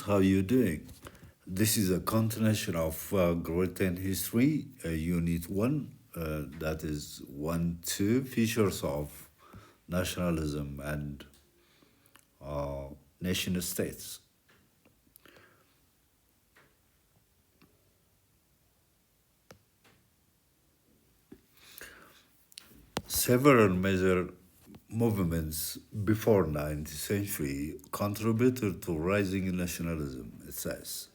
how you doing? This is a continuation of Great History, Unit 1, that is 1, 2, features of nationalism and uh, nation states. Several major movements before 19th century contributed to rising nationalism, it says.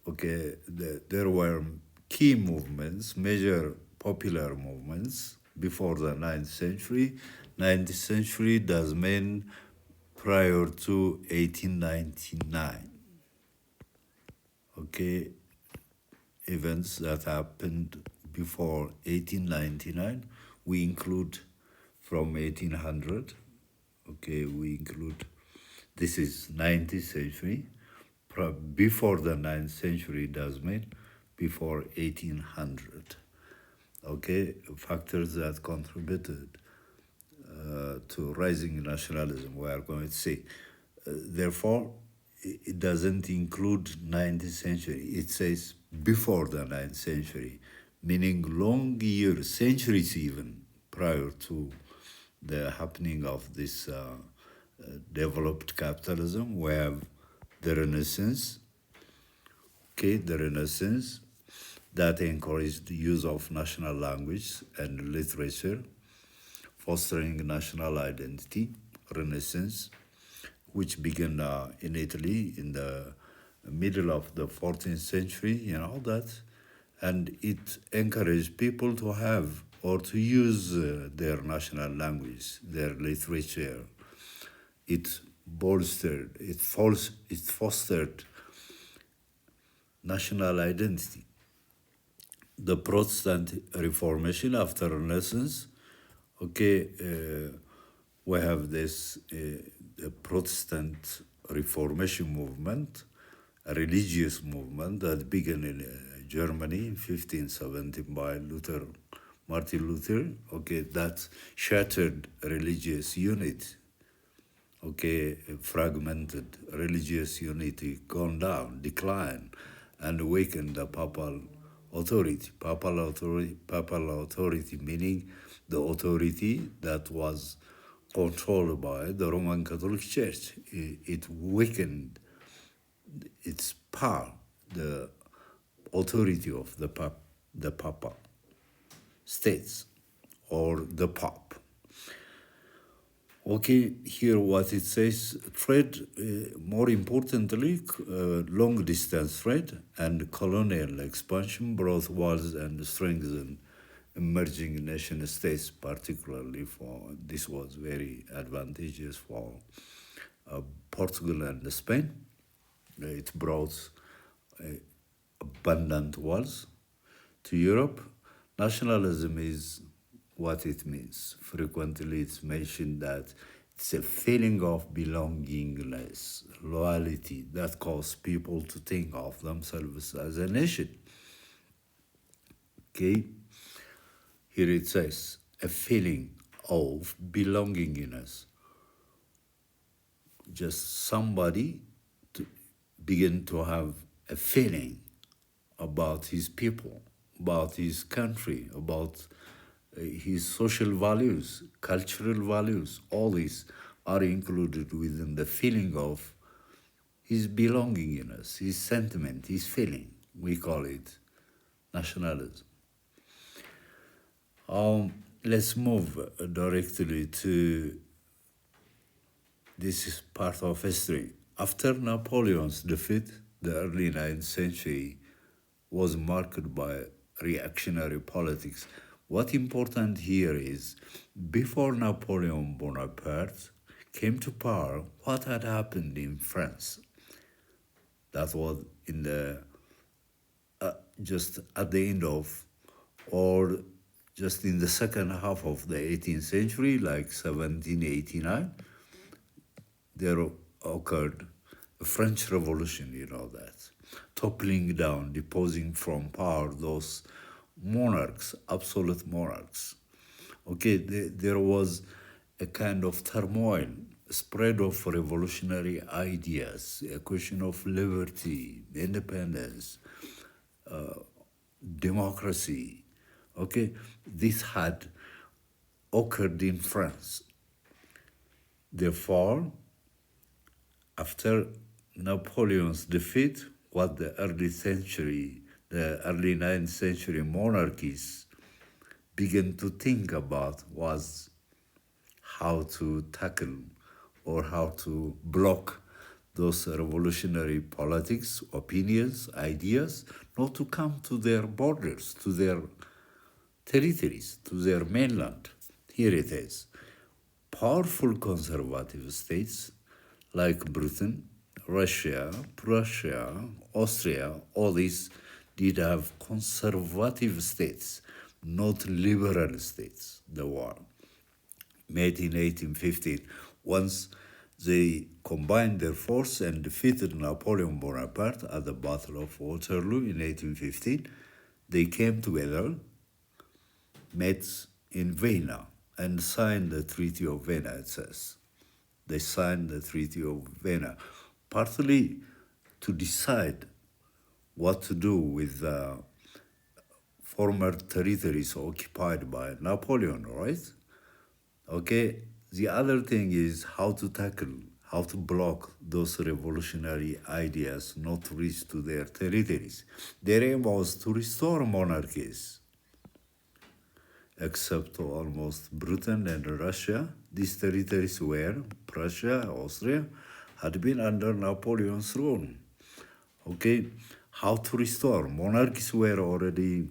Okay, there were key movements, major popular movements before the 9th century. 19th century does mean prior to 1899. Okay, events that happened before 1899, we include from 1800. Okay, we include, this is 19th century. Before the 9th century does mean before 1800. Okay, factors that contributed to rising nationalism, we are going to see. Therefore, it doesn't include 19th century. It says before the 9th century, meaning long years, centuries even, prior to the happening of this developed capitalism. We have the Renaissance, okay, the Renaissance that encouraged the use of national language and literature, fostering national identity. Renaissance, which began in Italy in the middle of the 14th century, that, and it encouraged people to have or to use their national language, their literature. It bolstered, it fostered national identity. The Protestant Reformation after Renaissance, okay, we have this the Protestant Reformation movement, a religious movement that began in Germany in 1517 by Martin Luther, okay, that shattered religious unity, okay, fragmented religious unity, gone down, declined, and awakened the papal authority. Papal authority meaning the authority that was controlled by the Roman Catholic Church. It weakened its power, the authority of the Papa states or the Pope. Okay, here what it says, trade, more importantly, long distance trade and colonial expansion brought walls and strengthened emerging nation states, particularly for, this was very advantageous for Portugal and Spain. It brought abundant walls to Europe. Nationalism is what it means. Frequently it's mentioned that it's a feeling of belongingness, loyalty that causes people to think of themselves as a nation. Okay? Here it says, a feeling of belongingness. Just somebody to begin to have a feeling about his people, about his country, about his social values, cultural values. All these are included within the feeling of his belongingness, his sentiment, his feeling. We call it nationalism. Let's move directly to this is part of history. After Napoleon's defeat, the early 9th century was marked by reactionary politics. What important here is, before Napoleon Bonaparte came to power, what had happened in France? That was in the just at the end of, or just in the second half of the 18th century, like 1789, there occurred a French Revolution, that, toppling down, deposing from power those monarchs, absolute monarchs. Okay, there was a kind of turmoil spread of revolutionary ideas, a question of liberty, independence, democracy. Okay, this had occurred in France. Therefore, after Napoleon's defeat, what the early 9th century monarchies began to think about was how to tackle or how to block those revolutionary politics, opinions, ideas, not to come to their borders, to their territories, to their mainland. Here it is. Powerful conservative states like Britain, Russia, Prussia, Austria, all these did have conservative states, not liberal states. The war made in 1815. Once they combined their force and defeated Napoleon Bonaparte at the Battle of Waterloo in 1815, they came together, met in Vienna, and signed the Treaty of Vienna, it says. They signed the Treaty of Vienna, partly to decide what to do with the former territories occupied by Napoleon, right? Okay, the other thing is how to tackle, how to block those revolutionary ideas not to reach to their territories. Their aim was to restore monarchies, except almost Britain and Russia. These territories were Prussia, Austria, had been under Napoleon's rule. Okay, how to restore? Monarchies were already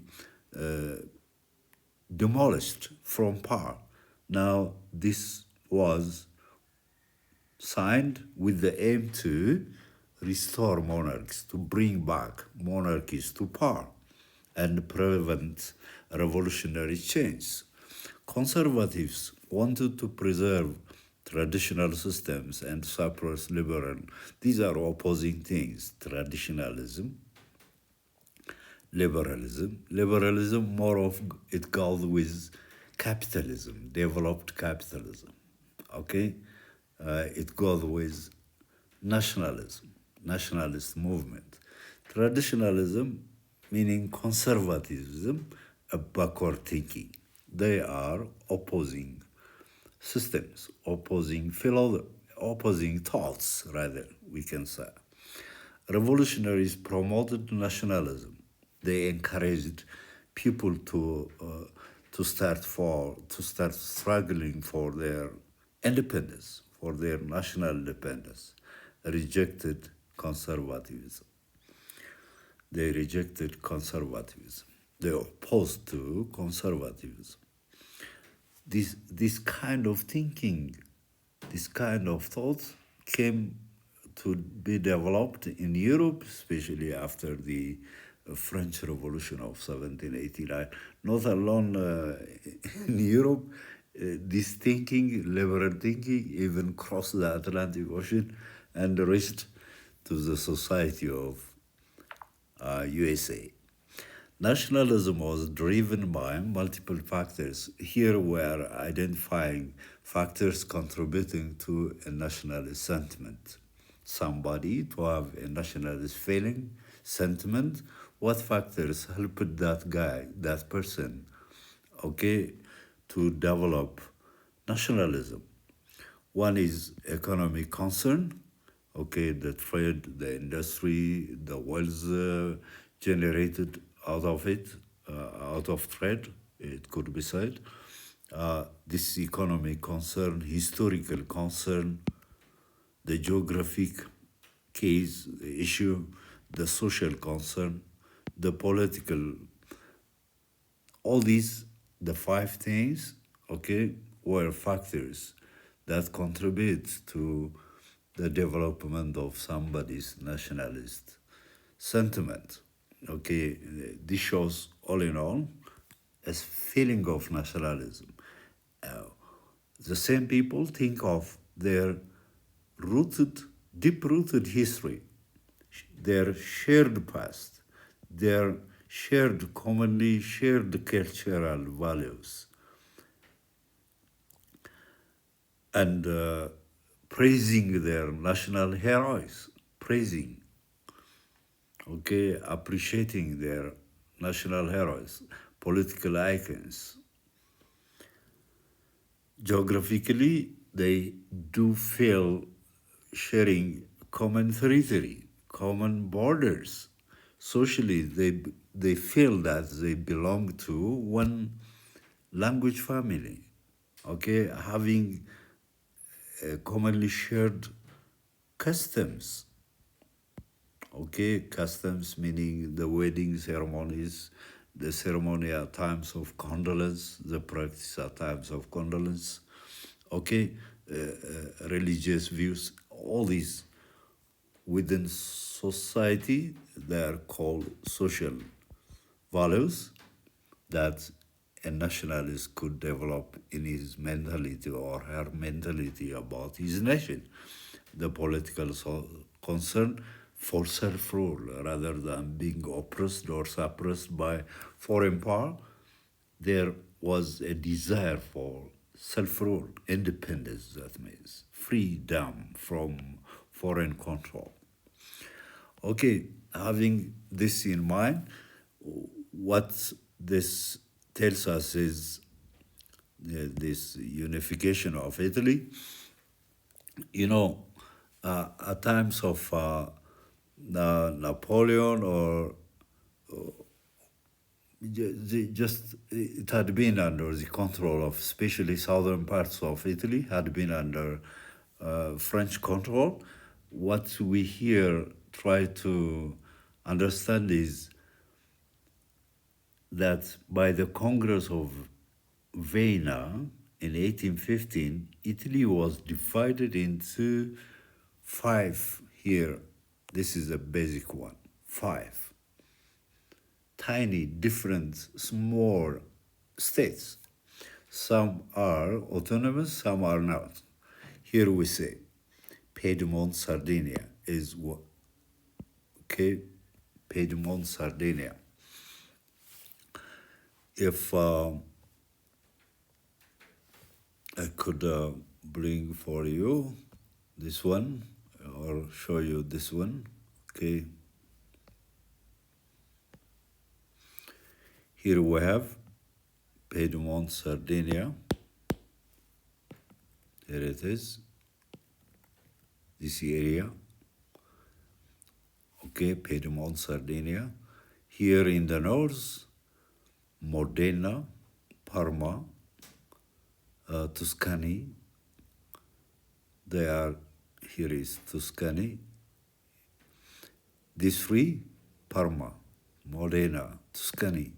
demolished from power. Now, this was signed with the aim to restore monarchs, to bring back monarchies to power and prevent revolutionary change. Conservatives wanted to preserve traditional systems and suppress liberal. These are opposing things. Traditionalism, liberalism. Liberalism, more of it goes with capitalism, developed capitalism. Okay? It goes with nationalism, nationalist movement. Traditionalism, meaning conservatism, a backward thinking. They are opposing systems, opposing thoughts, rather, we can say. Revolutionaries promoted nationalism. They encouraged people to start struggling for their independence, for their national independence. Rejected conservatism. They rejected conservatism. They opposed to conservatism. This kind of thinking, this kind of thoughts came to be developed in Europe, especially after the French Revolution of 1789. Not alone in Europe, this thinking, liberal thinking, even crossed the Atlantic Ocean and reached to the society of USA. Nationalism was driven by multiple factors. Here we are identifying factors contributing to a nationalist sentiment. Somebody to have a nationalist feeling, sentiment. What factors helped that guy, that person, okay, to develop nationalism? One is economic concern, okay, the trade, the industry, the wealth generated out of it, out of trade, it could be said. This economic concern, historical concern, the geographic case, the issue, the social concern, the political, all these, the five things, okay, were factors that contribute to the development of somebody's nationalist sentiment. Okay, this shows all in all a feeling of nationalism. The same people think of their deep-rooted history, their shared past, their commonly shared cultural values, and praising their national heroes, praising, okay, appreciating their national heroes, political icons. Geographically, they do feel sharing common territory, common borders. Socially, they feel that they belong to one language family, okay, having commonly shared customs, okay, customs meaning the wedding ceremonies, the ceremony at times of condolence, the practice at times of condolence, okay, religious views, all these within society, they are called social values that a nationalist could develop in his mentality or her mentality about his nation. The political concern for self-rule rather than being oppressed or suppressed by foreign power, there was a desire for self-rule, independence, that means freedom from foreign control. Okay, having this in mind, what this tells us is this unification of Italy. You know, at times of Napoleon or just it had been under the control of especially southern parts of Italy had been under French control. What we here try to understand is that by the Congress of Vienna in 1815, Italy was divided into five here. This is a basic one. Five tiny, different, small states. Some are autonomous, some are not. Here we say Piedmont, Sardinia is what? Okay, Piedmont, Sardinia. If I could bring for you this one or show you this one, okay. Here we have Piedmont, Sardinia. Here it is, this area, okay, Piedmont, Sardinia. Here in the north, Modena, Parma, Tuscany. They are, here is Tuscany. These three, Parma, Modena, Tuscany,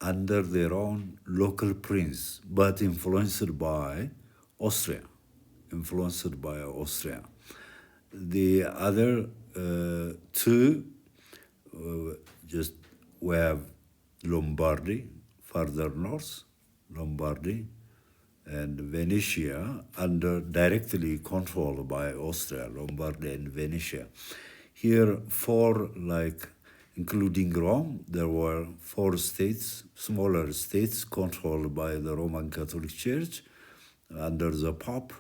under their own local prince, but influenced by Austria. Influenced by Austria. The other two, just we have Lombardy, further north, Lombardy, and Venetia, under directly controlled by Austria, Lombardy and Venetia. Here, four, like including Rome, there were four states, smaller states controlled by the Roman Catholic Church under the Pope.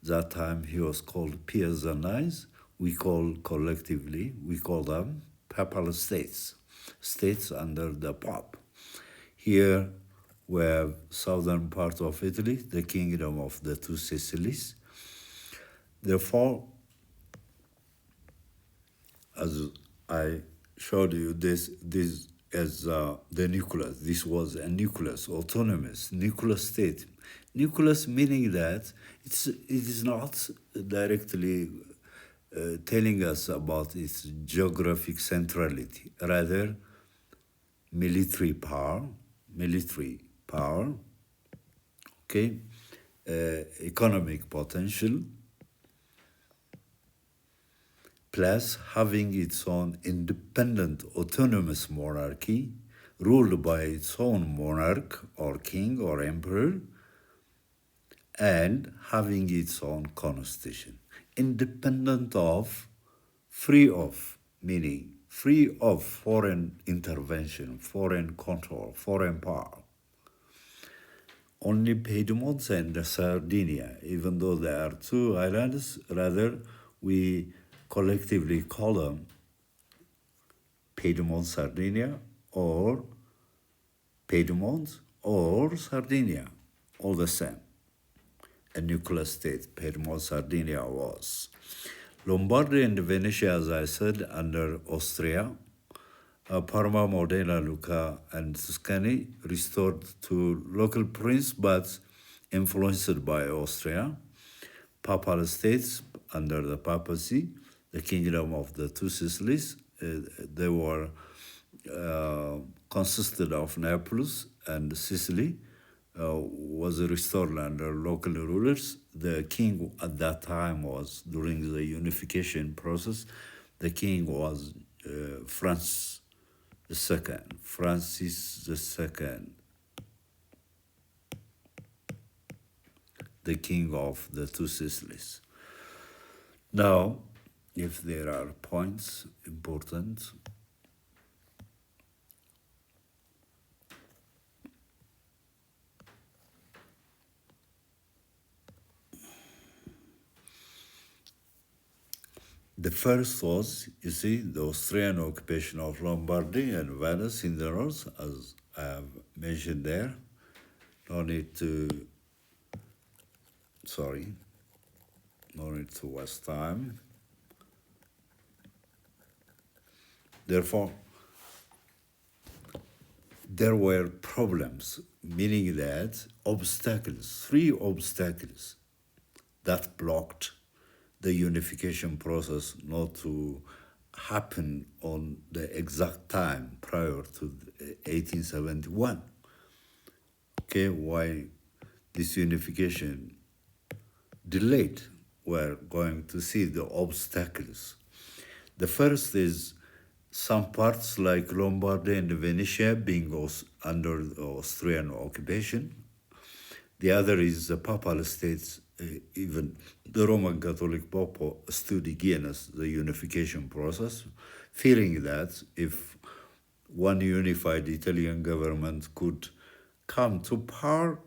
That time he was called Pius IX. We call collectively, we call them papal states, states under the Pope. Here we have southern part of Italy, the kingdom of the two Sicilies. Therefore, as I showed you, this as the nucleus. This was a nucleus, autonomous nucleus state. Nucleus meaning that it is not directly telling us about its geographic centrality, rather military power, okay, economic potential, plus having its own independent autonomous monarchy ruled by its own monarch or king or emperor, and having its own constitution, independent of, free of, meaning free of foreign intervention, foreign control, foreign power. only Piedmont and Sardinia, even though there are two islands. Rather, we collectively call them Piedmont, Sardinia, or Piedmont or Sardinia, all the same. A nuclear state, Piedmont, Sardinia was. Lombardy and Venetia, as I said, under Austria. Parma, Modena, Lucca, and Tuscany restored to local prince, but influenced by Austria. Papal states under the papacy, the kingdom of the two Sicilies. They were consisted of Naples and Sicily. Was restored under local rulers. The king at that time was, during the unification process, the king was Francis II, the king of the two Sicilies. Now, if there are points important, the first was, you see, the Austrian occupation of Lombardy and Venice in the north, as I have mentioned there. No need to waste time. Therefore, there were problems, meaning that three obstacles that blocked the unification process not to happen on the exact time prior to 1871. Okay, why this unification delayed? We're going to see the obstacles. The first is some parts like Lombardy and Venetia being under Austrian occupation. The other is the Papal States, even the Roman Catholic Pope stood against the unification process, fearing that if one unified Italian government could come to power,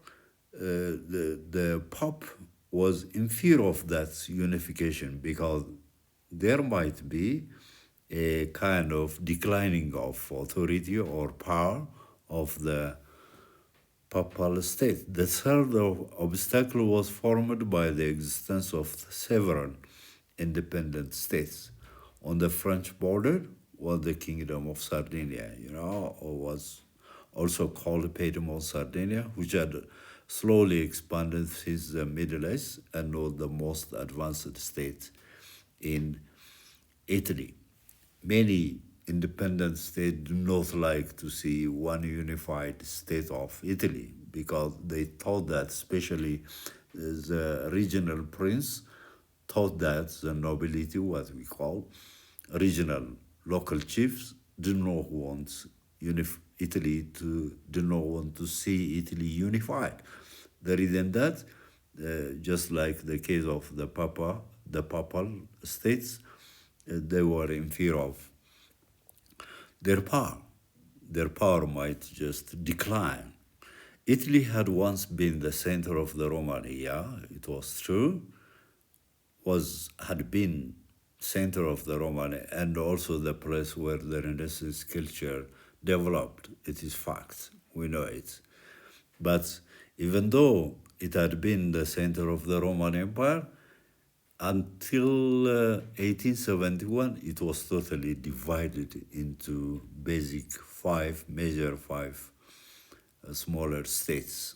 the Pope was in fear of that unification because there might be a kind of declining of authority or power of the Papal state. The third obstacle was formed by the existence of several independent states. On the French border was the Kingdom of Sardinia, or was also called Piedmont Sardinia, which had slowly expanded since the Middle Ages and was the most advanced state in Italy. Many independent states do not like to see one unified state of Italy because they thought that, especially the regional prince, thought that the nobility, what we call regional local chiefs, do not want to see Italy unified. The reason that, just like the case of the papal states, they were in fear of their power. Their power might just decline. Italy had once been the center of the Romania, it was true, had been center of the Romania and also the place where the Renaissance culture developed. It is fact, we know it. But even though it had been the center of the Roman Empire, until 1871, it was totally divided into major five smaller states.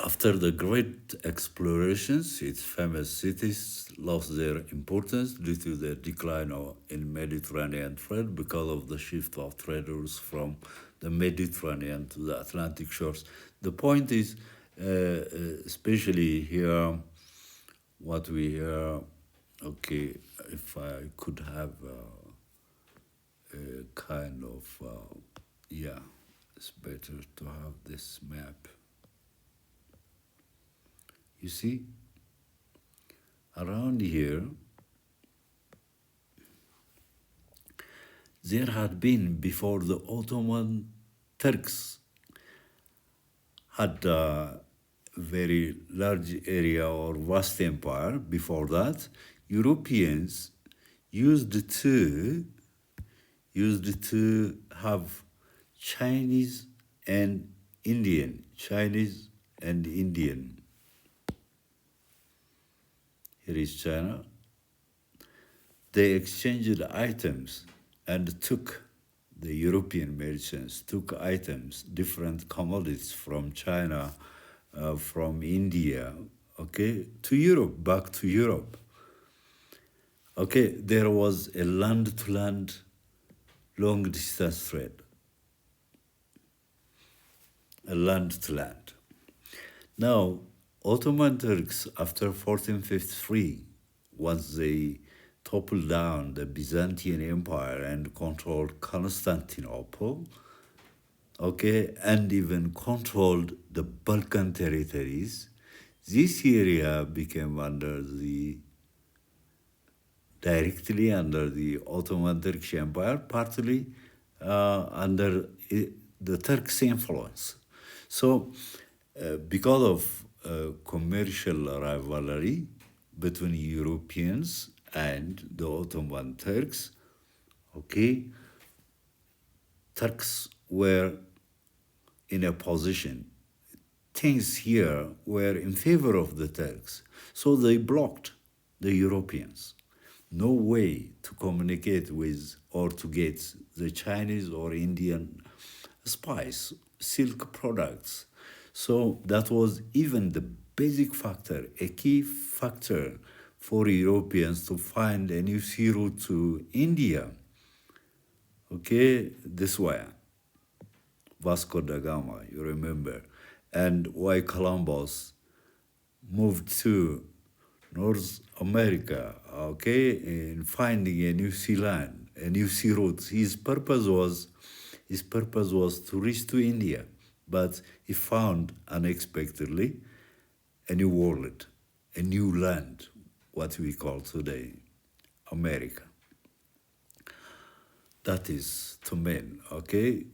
After the great explorations, its famous cities lost their importance due to the decline in Mediterranean trade because of the shift of trade routes from the Mediterranean to the Atlantic shores. The point is, especially here, what we hear, okay, if I could have a kind of, it's better to have this map. You see, around here, there had been, before the Ottoman Turks had a very large area or vast empire. Before that, Europeans used to have Chinese and Chinese and Indian. Here is China. They exchanged items and the European merchants took items, different commodities from China, from India, okay, to Europe, back to Europe. Okay, there was a land-to-land, long-distance trade, a land-to-land. Now, Ottoman Turks, after 1453, once they toppled down the Byzantine Empire and controlled Constantinople, okay, and even controlled the Balkan territories, this area became directly under the Ottoman Turkish Empire, partly under the Turks' influence. So, because of commercial rivalry between Europeans and the Ottoman Turks, okay, Turks were in a position. Things here were in favor of the Turks, so they blocked the Europeans. No way to communicate with or to get the Chinese or Indian spice, silk products. So that was even the basic factor, a key factor for Europeans to find a new sea route to India. Okay, this way. Vasco da Gama, you remember, and why Columbus moved to North America, okay, in finding a new sea land, a new sea route. His purpose was to reach to India, but he found unexpectedly a new world, a new land, what we call today America. That is to men, okay?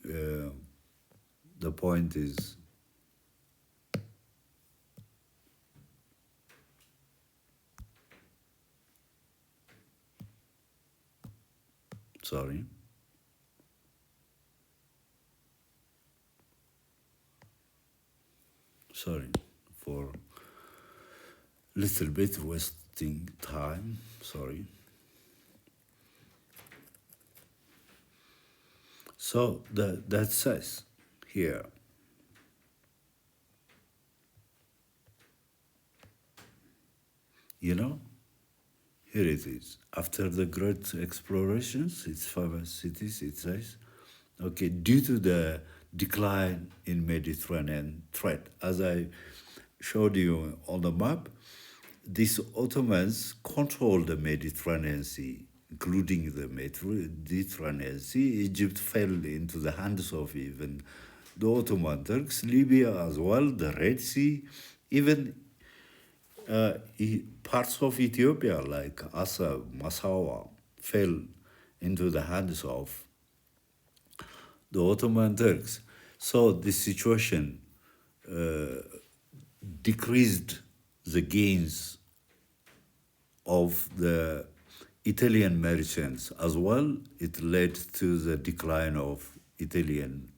The point is, sorry, for little bit wasting time, sorry. So that says here, you know, here it is. After the great explorations, its famous cities, it says, okay, due to the decline in Mediterranean trade, as I showed you on the map, these Ottomans controlled the Mediterranean Sea, including the Mediterranean Sea. Egypt fell into the hands of even the Ottoman Turks, Libya as well, the Red Sea, even parts of Ethiopia like Assab, Massawa fell into the hands of the Ottoman Turks. So this situation decreased the gains of the Italian merchants as well. It led to the decline of Italian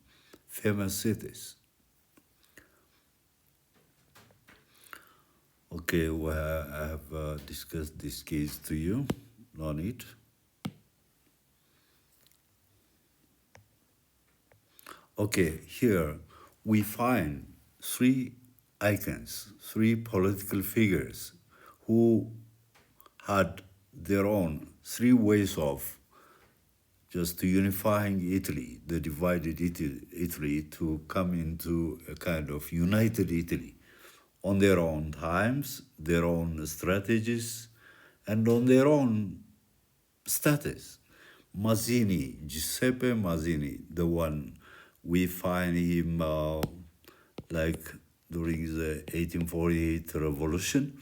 famous cities. Okay, well, I have discussed this case to you, no need. Okay, here we find three icons, three political figures who had their own three ways of just unifying Italy, the divided Italy to come into a kind of united Italy on their own times, their own strategies, and on their own status. Mazzini, Giuseppe Mazzini, the one we find him like during the 1848 revolution,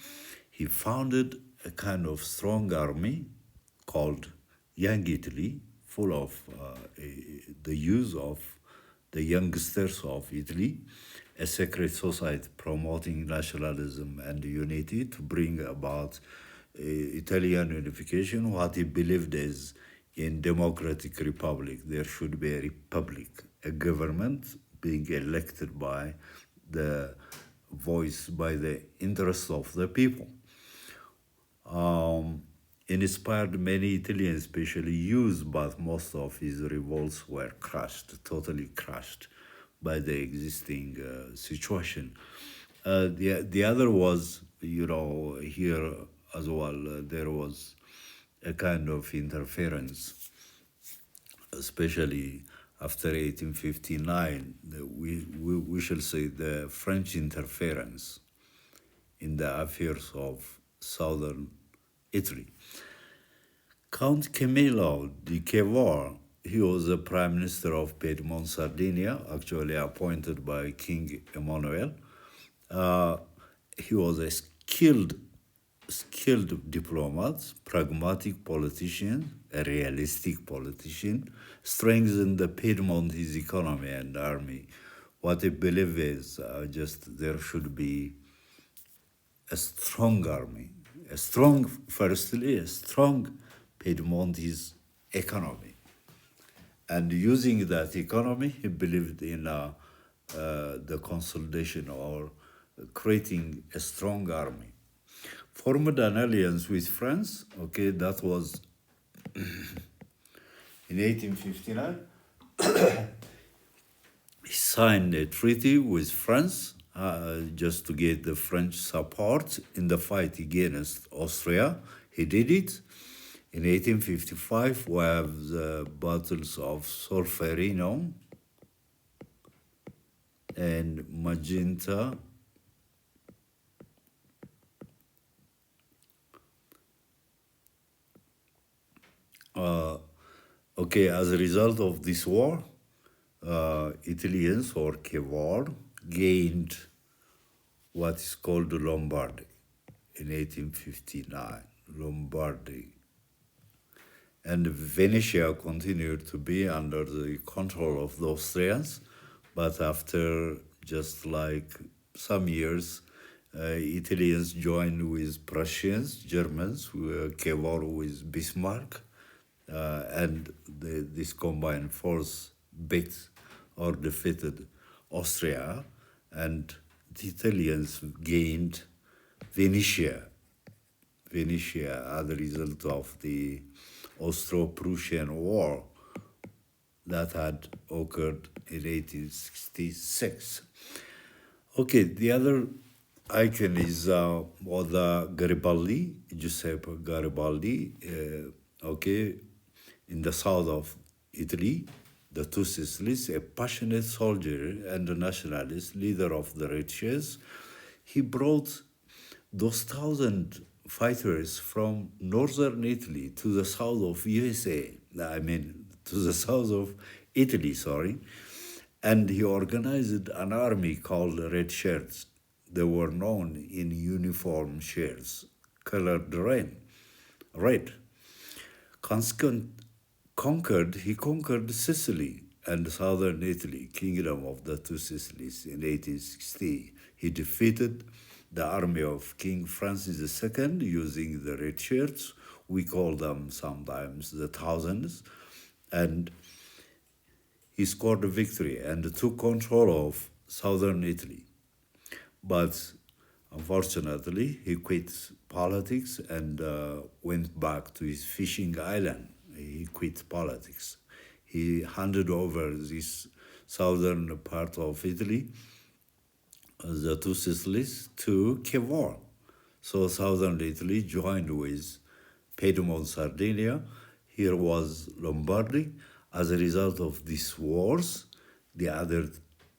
he founded a kind of strong army called Young Italy, full of the use of the youngsters of Italy, a secret society promoting nationalism and unity to bring about Italian unification. What he believed is in democratic republic, there should be a republic, a government being elected by the voice, by the interest of the people. Um, Inspired many Italians, especially youth, but most of his revolts were crushed, totally crushed by the existing situation. The other was, here as well, there was a kind of interference, especially after 1859, we shall say the French interference in the affairs of southern Italy. Count Camillo di Cavour, he was the prime minister of Piedmont, Sardinia, actually appointed by King Emmanuel. Uh, he was a skilled diplomat, pragmatic politician, a realistic politician, strengthened the Piedmontese economy and army. What I believe is just there should be a strong army, firstly, a strong Piedmontese economy. And using that economy, he believed in the consolidation or creating a strong army. Formed an alliance with France, okay, that was in 1859. He signed a treaty with France just to get the French support in the fight against Austria. He did it. In 1855, we have the battles of Solferino and Magenta. Okay, as a result of this war, Italians or Cavour gained what is called Lombardy in 1859. Lombardy. And Venetia continued to be under the control of the Austrians, but after just like some years, Italians joined with Prussians, Germans, Cavour with Bismarck, and this combined force beat or defeated Austria, and the Italians gained Venetia as a result of the Austro-Prussian War that had occurred in 1866. Okay, the other icon is the Garibaldi, Giuseppe Garibaldi, okay, in the south of Italy, the Two Sicilies, a passionate soldier and a nationalist, leader of the Red Shirts. He brought those 1,000 fighters from northern Italy to the south of USA, to the south of Italy, sorry, and he organized an army called Red Shirts. They were known in uniform shirts, colored red. He conquered Sicily and southern Italy, kingdom of the Two Sicilies, in 1860. He defeated the army of King Francis II using the red shirts. We call them sometimes the thousands. And he scored a victory and took control of southern Italy. But unfortunately, he quit politics and went back to his fishing island. He quit politics. He handed over this southern part of Italy, the Two Sicilies, to Cavour. So southern Italy joined with Piedmont, Sardinia. Here was Lombardy. As a result of these wars, the other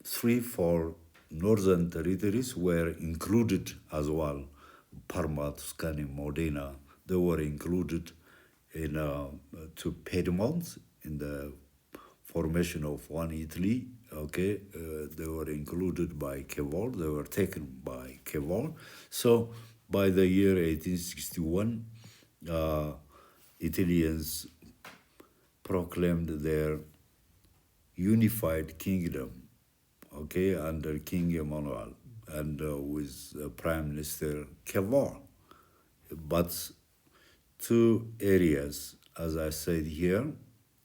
3-4 northern territories were included as well. Parma, Tuscany, Modena, they were included in to Piedmont in the formation of one Italy. Okay, they were included by Cavour. They were taken by Cavour. So by the year 1861, Italians proclaimed their unified kingdom, okay, under King Emmanuel and with Prime Minister Kevor. But two areas, as I said here,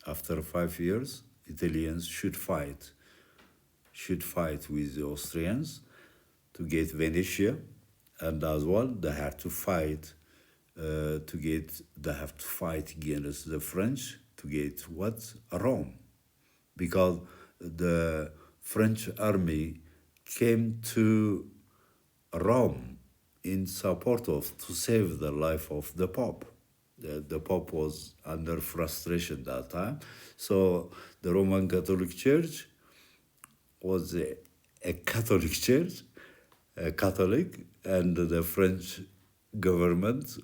after 5 years, Italians should fight with the Austrians to get Venetia, and as well they have to fight they have to fight against the French to get what? Rome, because the French army came to Rome in support of to save the life of the Pope. The Pope was under frustration that time, so the Roman Catholic Church was a Catholic church, a Catholic, and the French government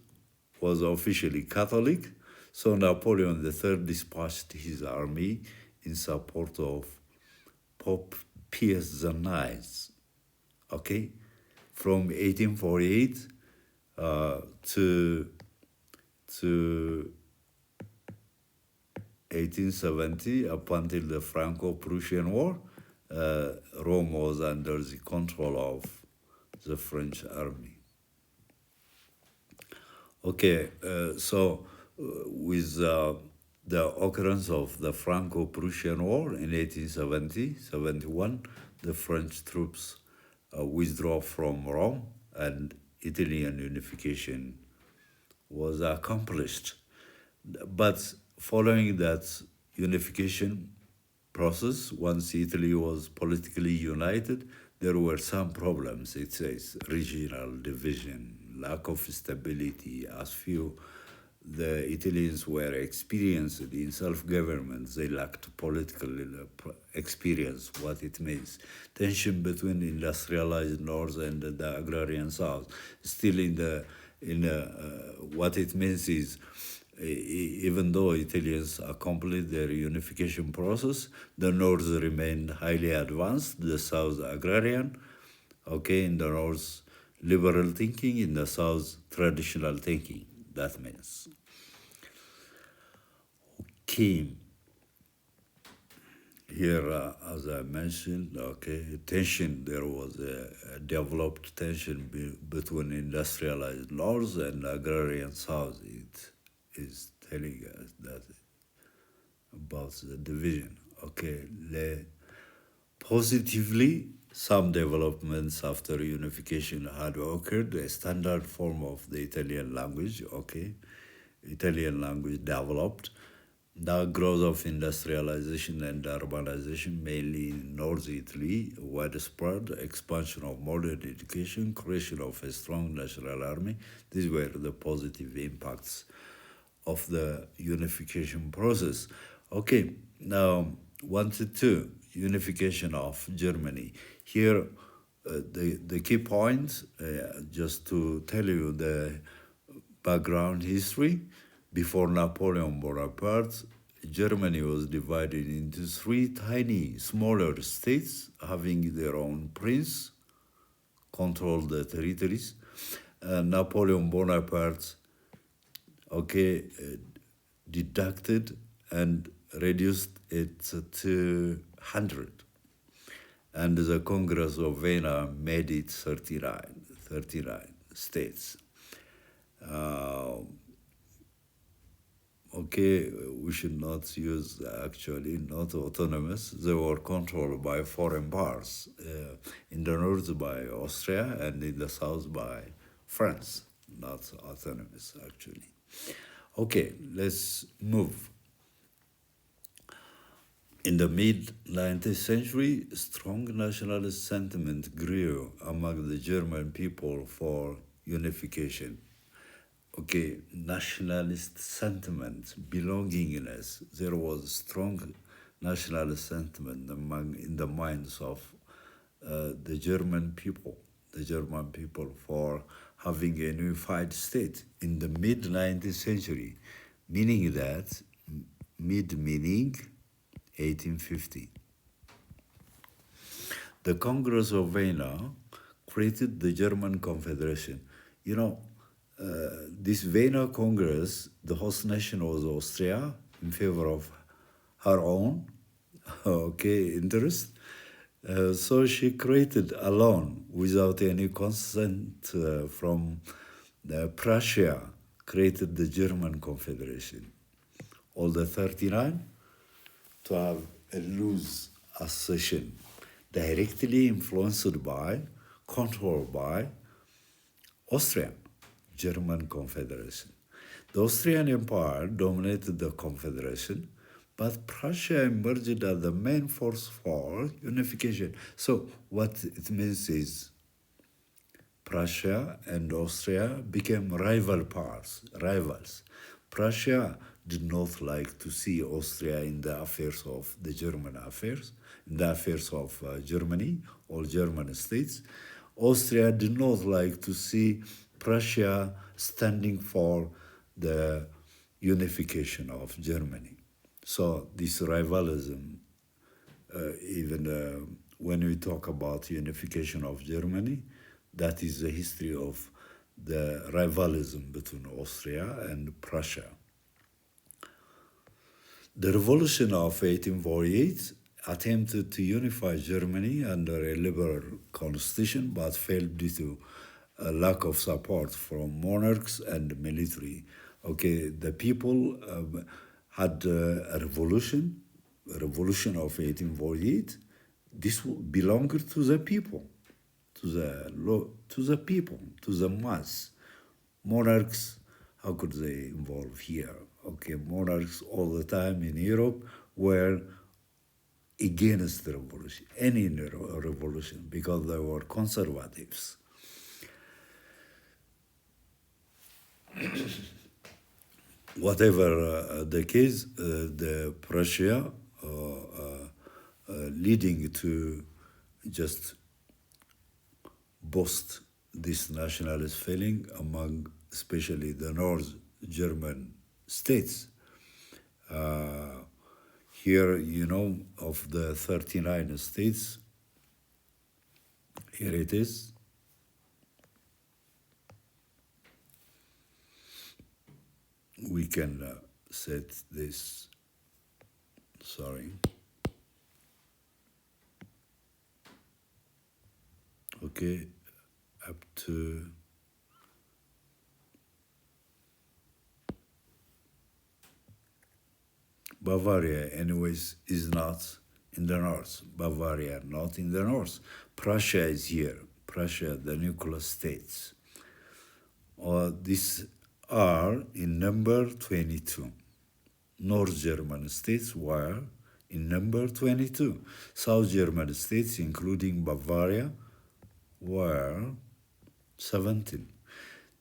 was officially Catholic. So Napoleon III dispatched his army in support of Pope Pius IX. Okay, from 1848 to 1870, up until the Franco-Prussian War, Rome was under the control of the French army. Okay, so with the occurrence of the Franco-Prussian War in 1870-71, the French troops withdraw from Rome and Italian unification was accomplished. But following that unification process, once Italy was politically united, there were some problems. It says regional division, lack of stability, as few the Italians were experienced in self-government. They lacked political experience, what it means. Tension between industrialized north and the agrarian south. Still what it means is, even though Italians accomplished their unification process, the north remained highly advanced, the south agrarian, okay, in the north liberal thinking, in the south traditional thinking. That means. Okay. Here, as I mentioned, okay, tension, there was a developed tension between industrialized north and agrarian south. It is telling us that about the division. Okay, positively, some developments after unification had occurred. A standard form of the Italian language, okay, Italian language developed. The growth of industrialization and urbanization, mainly in North Italy, widespread expansion of modern education, creation of a strong national army. These were the positive impacts of the unification process. Okay, now 1 to 2, unification of Germany. Here, the key point, just to tell you the background history, before Napoleon Bonaparte, Germany was divided into 3 tiny, smaller states having their own prince, controlled the territories. Napoleon Bonaparte, okay, deducted and reduced it to 100. And the Congress of Vienna made it 39 states. Okay, we should not use actually not autonomous. They were controlled by foreign powers, in the north by Austria and in the south by France, not autonomous actually. Okay, let's move. In the mid-19th century, strong nationalist sentiment grew among the German people for unification. Okay, nationalist sentiment, belongingness. There was strong nationalist sentiment in the minds of the German people for having a unified state in the mid-19th century, meaning that, meaning 1850. The Congress of Vienna created the German Confederation. You know, this Vienna Congress, the host nation was Austria in favor of her own okay, interest. So she created alone, without any consent from Prussia, created the German Confederation. All the 39 to have a loose accession, directly influenced by, controlled by Austria, German Confederation. The Austrian Empire dominated the Confederation, but Prussia emerged as the main force for unification. So what it means is Prussia and Austria became rivals. Prussia did not like to see Austria in the affairs of the German affairs, in the affairs of Germany, all German states. Austria did not like to see Prussia standing for the unification of Germany. So this rivalism, even when we talk about unification of Germany, that is the history of the rivalism between Austria and Prussia. The revolution of 1848 attempted to unify Germany under a liberal constitution, but failed due to a lack of support from monarchs and military. Okay, the people had a revolution of 1848. This belonged to the people, to the mass. Monarchs, how could they involve here? Okay, monarchs all the time in Europe were against the revolution, any revolution, because they were conservatives. Whatever the case, the Prussia leading to just boast this nationalist feeling among especially the North German states. Here, you know, of the 39 states, here it is. We can set this, sorry. Okay, up to Bavaria, anyways, is not in the north. Bavaria, not in the north. Prussia is here. Prussia, the nucleus states. These are in number 22. North German states were in number 22. South German states, including Bavaria, were 17.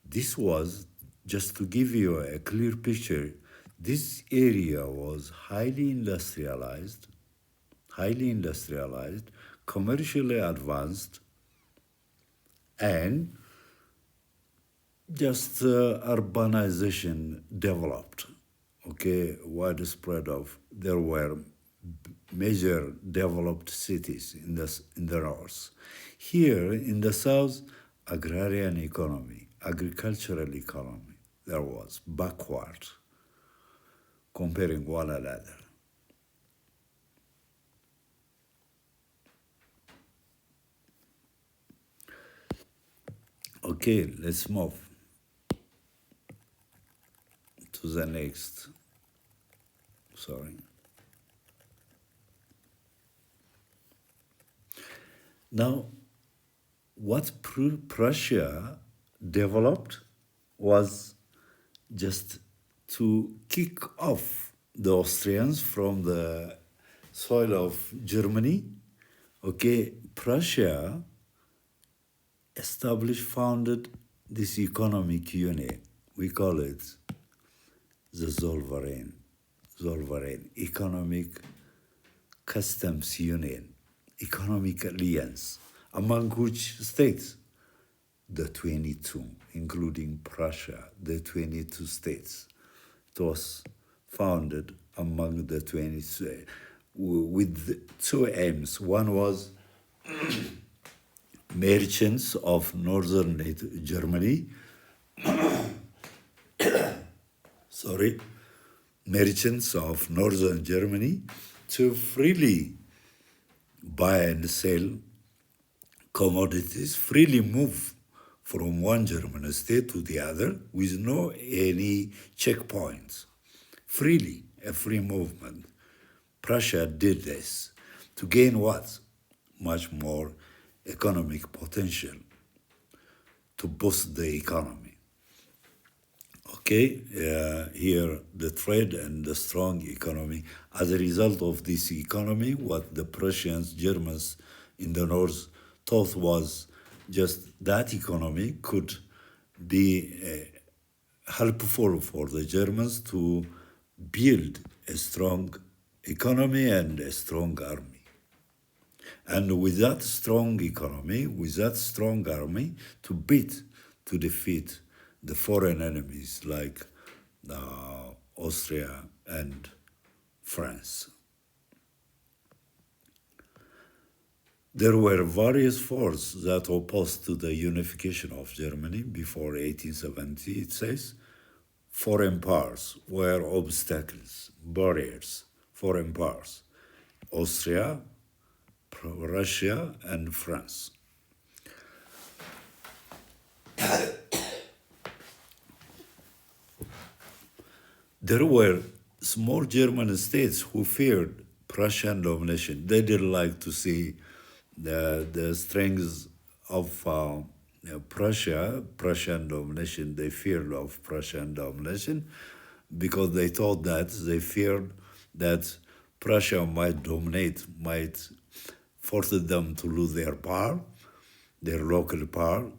This was, just to give you a clear picture, this area was highly industrialized, commercially advanced, and just urbanization developed. Okay, widespread of, there were major developed cities in the north. Here in the south, agrarian economy, agricultural economy, there was backward comparing one another. Okay, let's move to the next. Sorry. Now, what Prussia developed was just to kick off the Austrians from the soil of Germany. Okay, Prussia founded this economic union. We call it the Zollverein, Economic Customs Union, Economic Alliance, among which states? The 22, including Prussia, the 22 states. It was founded among the 22 with two aims. One was merchants of northern Germany, merchants of northern Germany to freely buy and sell commodities, freely move from one German state to the other with no any checkpoints. Freely, a free movement. Prussia did this to gain what? Much more economic potential, to boost the economy. Okay, here the trade and the strong economy. As a result of this economy, what the Prussians, Germans in the north thought was just that economy could be helpful for the Germans to build a strong economy and a strong army. And with that strong economy, with that strong army, to defeat the foreign enemies like Austria and France. There were various forces that opposed to the unification of Germany before 1870, it says. Foreign powers were obstacles, barriers, foreign powers. Austria, Russia, and France. There were small German states who feared Prussian domination. They didn't like to see the strength of Prussian domination. They feared of Prussian domination because they feared that Prussia might dominate, might force them to lose their power, their local power.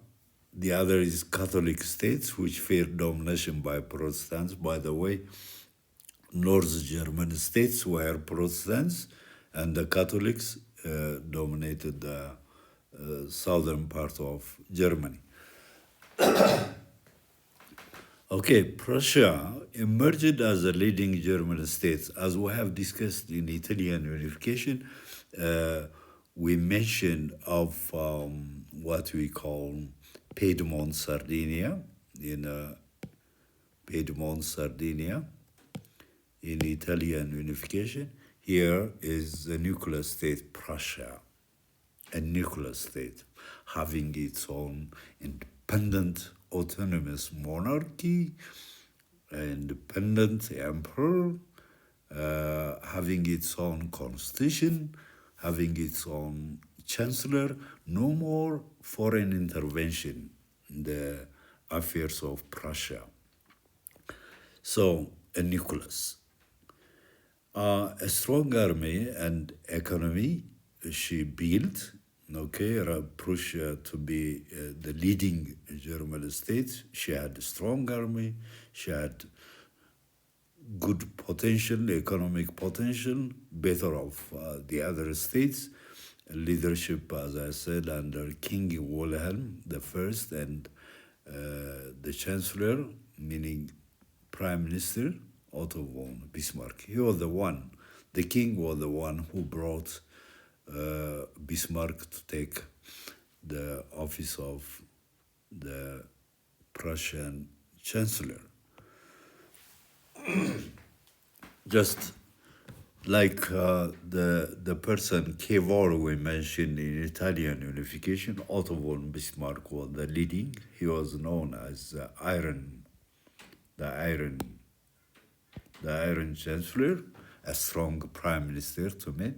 The other is Catholic states, which feared domination by Protestants. By the way, North German states were Protestants, and the Catholics dominated the southern part of Germany. Okay, Prussia emerged as a leading German state. As we have discussed in Italian unification, we mentioned of what we call Piedmont, Sardinia, in Piedmont, Sardinia, in Italian unification. Here is the nuclear state, Prussia, a nuclear state, having its own independent autonomous monarchy, independent emperor, having its own constitution, having its own chancellor, no more foreign intervention in the affairs of Prussia. So, a nucleus. A strong army and economy she built, okay, Prussia to be the leading German state. She had a strong army, she had good potential, economic potential, better of the other states. Leadership, as I said, under King Wilhelm I and the Chancellor, meaning Prime Minister Otto von Bismarck. He was the king was the one who brought Bismarck to take the office of the Prussian Chancellor. Just like the person Cavour we mentioned in Italian unification, Otto von Bismarck was the leading. He was known as the Iron Chancellor, a strong prime minister to me,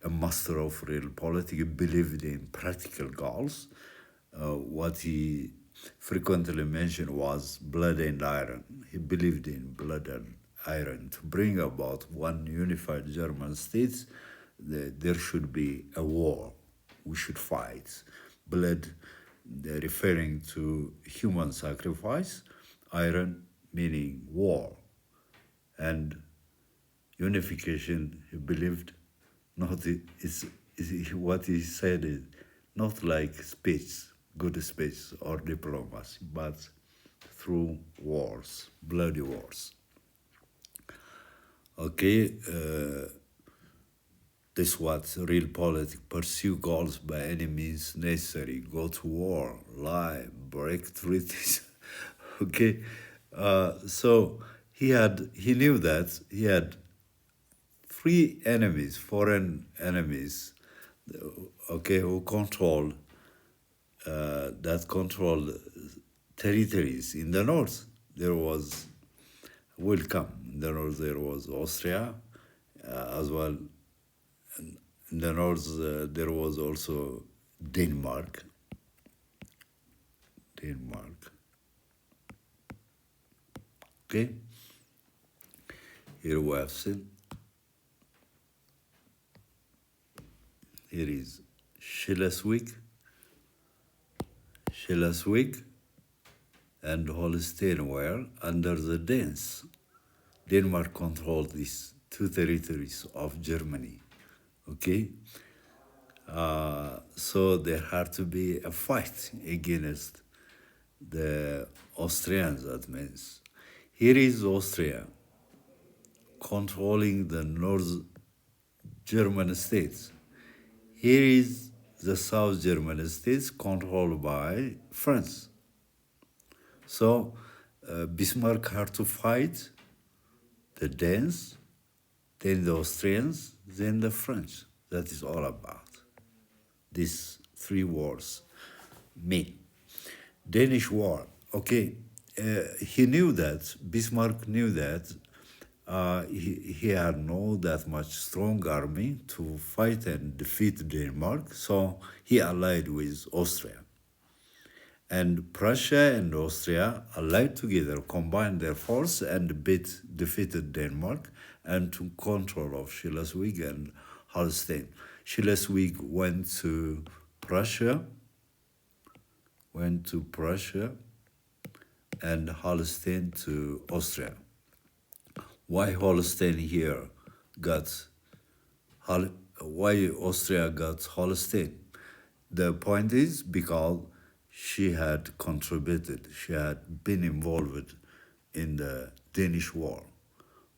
a master of real politics, believed in practical goals. What he frequently mentioned was blood and iron. He believed in blood and iron. To bring about one unified German state, there should be a war. We should fight. Blood, referring to human sacrifice, iron meaning war. And unification, he believed, is what he said is not like speech, good speech or diplomacy, but through wars, bloody wars. Okay, this what real politics: pursue goals by any means necessary, go to war, lie, break treaties. Okay, so he knew that he had three enemies, foreign enemies, okay, who control that control territories. In the north, there was welcome. In the north, there was Austria as well. In the north, there was also Denmark. Denmark. Okay. Here we have seen. Here is Schleswig, and Holstein were under the Danes. Denmark controlled these two territories of Germany. Okay, so there had to be a fight against the Austrians. That means here is Austria controlling the North German states. Here is the South German states controlled by France. So Bismarck had to fight the Danes, then the Austrians, then the French. That is all about these three wars. Me. Danish War. Okay, he knew that, Bismarck knew that he had no that much strong army to fight and defeat Denmark, so he allied with Austria. And Prussia and Austria allied together, combined their force and defeated Denmark and took control of Schleswig and Holstein. Schleswig went to Prussia, and Holstein to Austria. Why Holstein here got, why Austria got Holstein? The point is because she had contributed, she had been involved in the Danish War.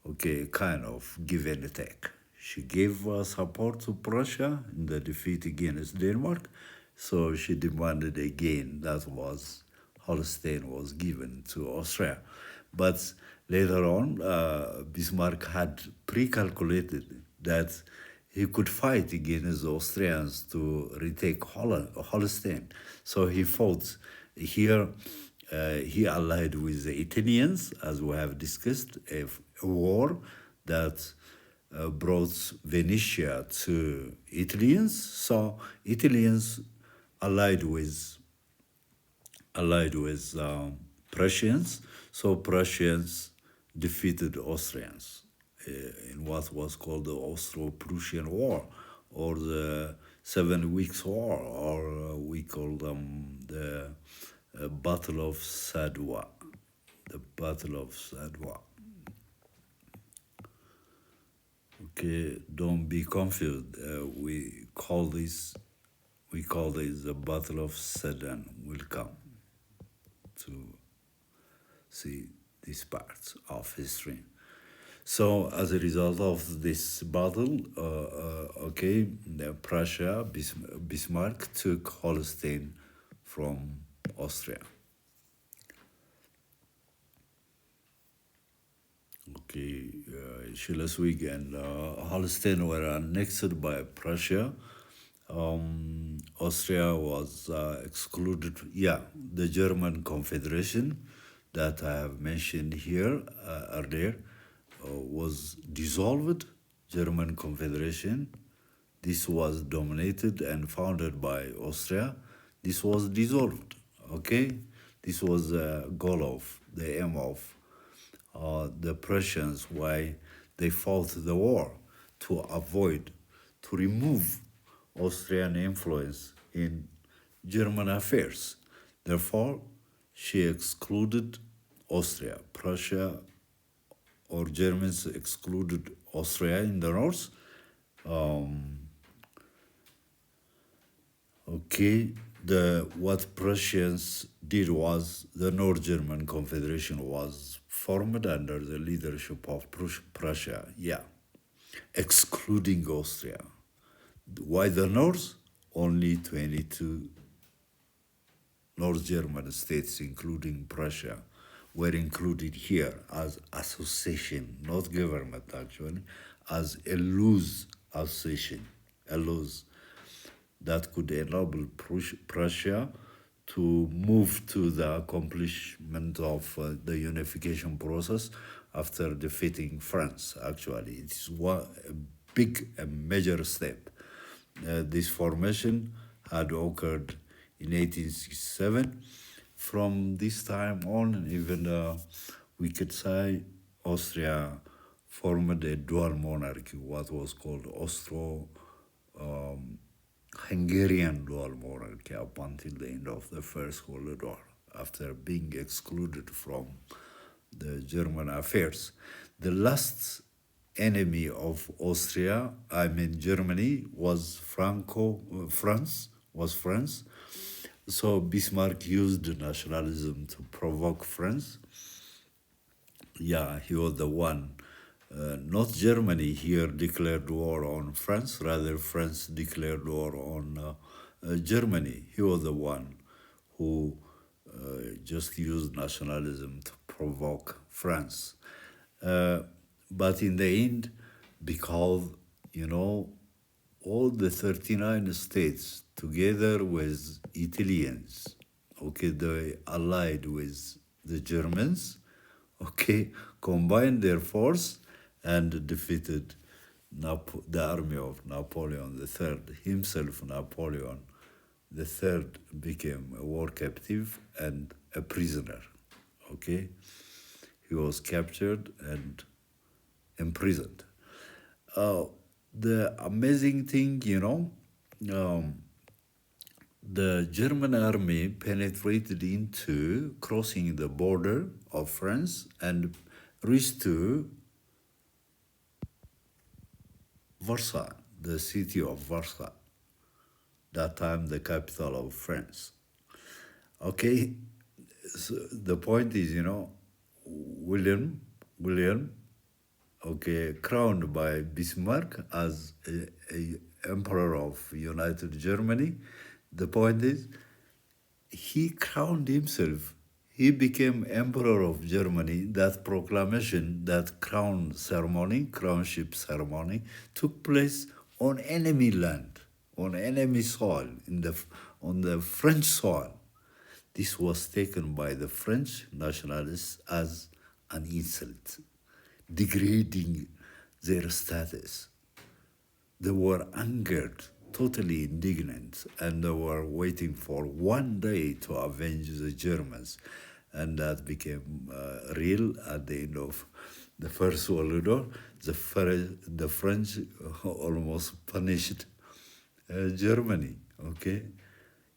Okay, kind of give and take. She gave support to Prussia in the defeat against Denmark, so she demanded again that was Holstein was given to Austria. But later on, Bismarck had pre-calculated that he could fight against the Austrians to retake Holstein. So he fought here. He allied with the Italians, as we have discussed, a war that brought Venetia to Italians. So Italians allied with Prussians. So Prussians defeated Austrians in what was called the Austro-Prussian War, or the 7 Weeks War, or we call them the Battle of Sadwa. The Battle of Sadwa. Okay, don't be confused. We call this the Battle of Sedan. We'll come to see these parts of history. So as a result of this battle, Prussia, Bismarck took Holstein from Austria. Okay, Schleswig and Holstein were annexed by Prussia. Austria was excluded. Yeah, the German Confederation that I have mentioned here earlier was dissolved. German Confederation. This was dominated and founded by Austria. This was dissolved. Okay, this was the goal of the aim of the Prussians, why they fought the war, to avoid, to remove Austrian influence in German affairs. Therefore, she excluded Austria. Prussia, or Germans, excluded Austria in the north. What Prussians did was the North German Confederation was formed under the leadership of Prussia, excluding Austria. Why the North? Only 22 North German states, including Prussia, were included here as association, not government actually, as a loose association, a loose that could enable Prussia to move to the accomplishment of the unification process after defeating France. Actually, it's a big and major step. This formation had occurred in 1867. From this time on, even we could say Austria formed a dual monarchy, what was called Austro Hungarian dual monarchy up until the end of the First World War, after being excluded from the German affairs. The last enemy of Austria, I mean Germany, was France. So Bismarck used nationalism to provoke France. Yeah, he was the one. Not Germany here declared war on France, rather France declared war on Germany. He was the one who just used nationalism to provoke France. But in the end, because, you know, all the 39 states, together with Italians, okay, they allied with the Germans, okay, combined their force and defeated the army of Napoleon III. Himself, Napoleon III, became a war captive and a prisoner, okay? He was captured and imprisoned. The amazing thing, the German army penetrated into crossing the border of France and reached to Warsaw, the city of Warsaw, that time the capital of France. Okay, so the point is, William, okay, crowned by Bismarck as a emperor of United Germany. The point is, he crowned himself. He became emperor of Germany. That proclamation, that crownship ceremony, took place on enemy land, on enemy soil, on the French soil. This was taken by the French nationalists as an insult, degrading their status. They were angered, totally indignant, and they were waiting for one day to avenge the Germans. And that became real at the end of the First World War. The French almost punished Germany, okay?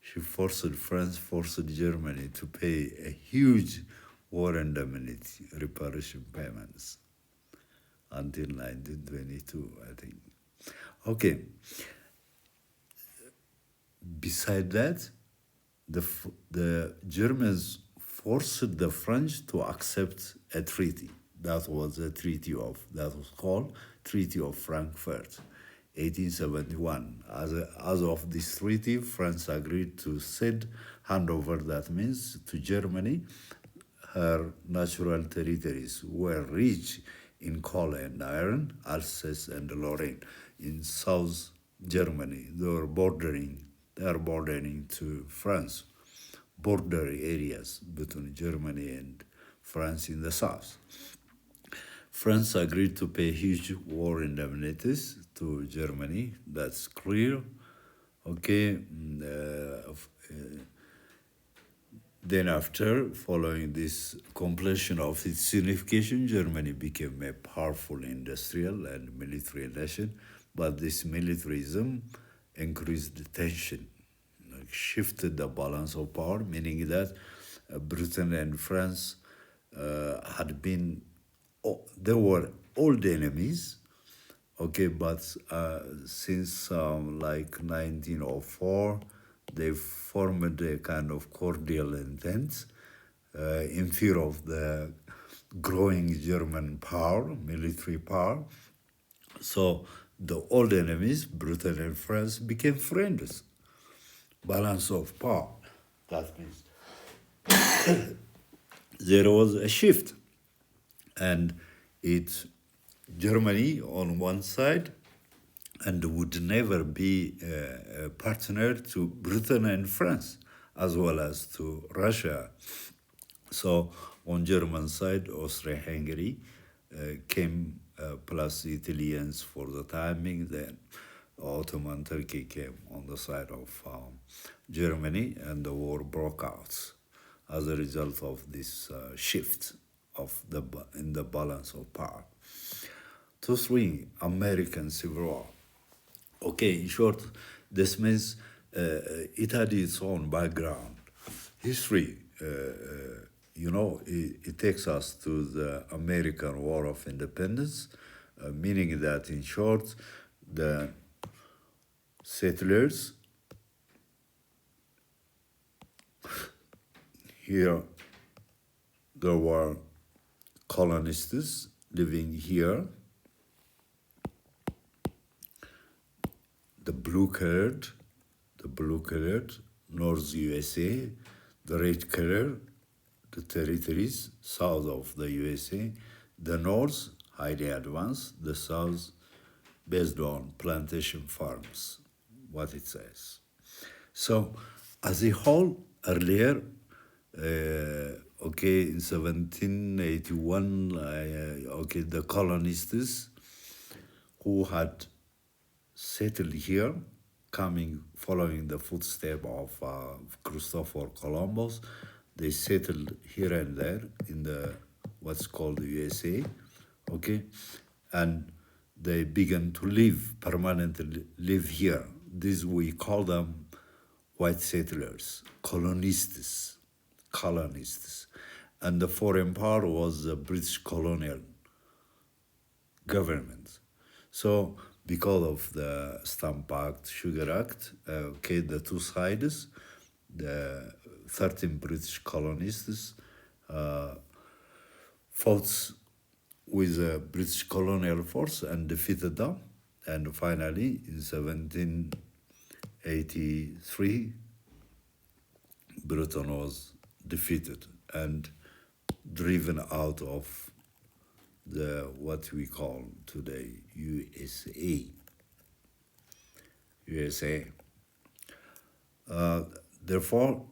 France forced Germany to pay a huge war indemnity reparation payments until 1922, I think. Okay. Beside that, the Germans forced the French to accept a treaty. That was called Treaty of Frankfurt, 1871. As of this treaty, France agreed to hand over, that means, to Germany, her natural territories were rich in coal and iron, Alsace and Lorraine. In South Germany, they are bordering to France, border areas between Germany and France in the south. France agreed to pay huge war indemnities to Germany, that's clear. Okay, then after, following this completion of its unification, Germany became a powerful industrial and military nation, but this militarism increased the tension, shifted the balance of power, meaning that Britain and France they were old enemies, okay, but since like 1904, they formed a kind of cordial intent in fear of the growing German power, military power. So the old enemies, Britain and France, became friends. Balance of power. That means there was a shift, and it Germany on one side and would never be a partner to Britain and France, as well as to Russia. So on German side, Austria-Hungary came, plus Italians for the timing. Then Ottoman Turkey came on the side of Germany, and the war broke out as a result of this shift of in the balance of power. To three, American Civil War. Okay, in short, this means it had its own background, history. It takes us to the American War of Independence, meaning that, in short, the settlers here, there were colonists living here, the blue-colored, North USA, the red-colored, the territories south of the USA, the North, highly advanced, the South, based on plantation farms, what it says. So, as a whole, earlier, in 1781, the colonists who had settled here, following the footsteps of Christopher Columbus, they settled here and there in the what's called the USA, and they began to permanently live here. This we call them white settlers, colonists, and the foreign power was the British colonial government. So, because of the Stamp Act, Sugar Act, the two sides, the 13 British colonists fought with the British colonial force and defeated them. And finally, in 1783, Britain was defeated and driven out of what we call today USA. Therefore,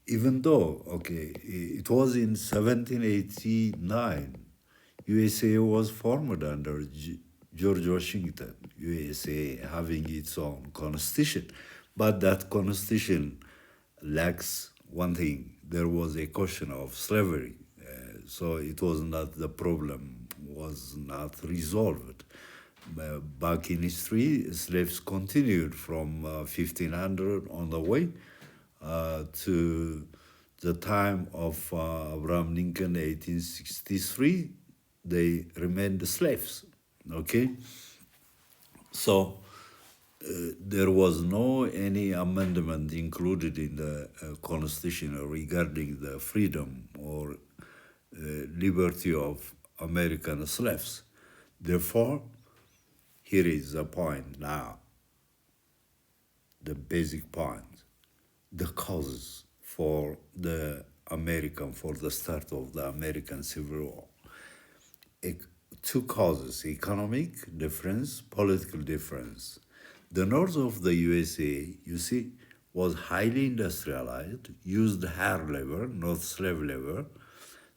even though, it was in 1789, USA was formed under George Washington, USA having its own constitution. But that constitution lacks one thing. There was a question of slavery. So it was not, the problem was not resolved. Back in history, slaves continued from 1500 on the way to the time of Abraham Lincoln, 1863. They remained slaves, So there was no any amendment included in the Constitution regarding the freedom or liberty of American slaves. Therefore, here is the point now, the basic point, the causes for the start of the American Civil War. Two causes: economic difference, political difference. The north of the USA, was highly industrialized, used hard labor, not slave labor.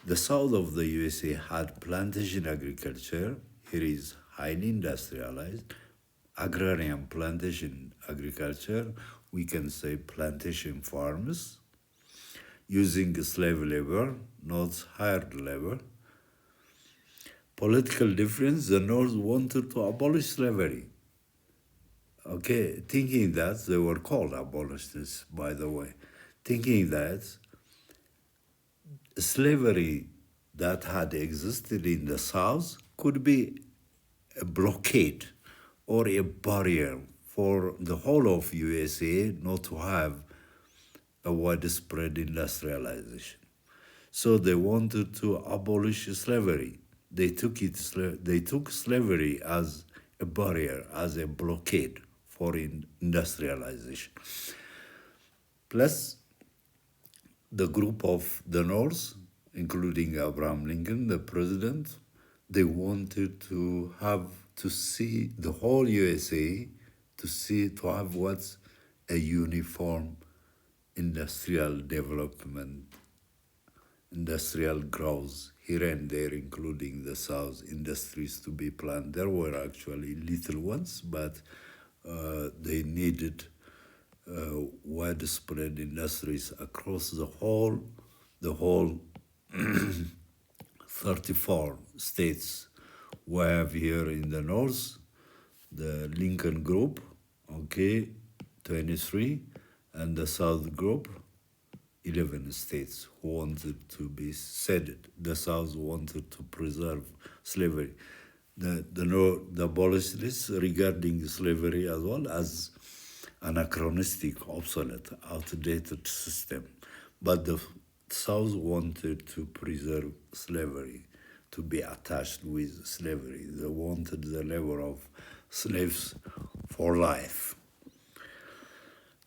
The south of the USA had plantation agriculture. Here is highly industrialized, agrarian plantation agriculture. We can say plantation farms, using slave labor, not hired labor. Political difference: the North wanted to abolish slavery. Thinking that, they were called abolitionists, by the way, thinking that slavery that had existed in the South could be a blockade or a barrier for the whole of USA not to have a widespread industrialization. So they wanted to abolish slavery. They took slavery as a barrier, as a blockade for industrialization. Plus, the group of the North, including Abraham Lincoln, the president, they wanted to see the whole USA, to have what's a uniform industrial development, industrial growth here and there, including the South industries to be planned. There were actually little ones, but they needed widespread industries across the whole 34 states. We have here in the north the Lincoln Group, okay, 23, and the South Group, 11 states who wanted to be ceded. The South wanted to preserve slavery. The policies regarding slavery as well as anachronistic, obsolete, outdated system. But the South wanted to preserve slavery, to be attached with slavery. They wanted the labor of slaves for life.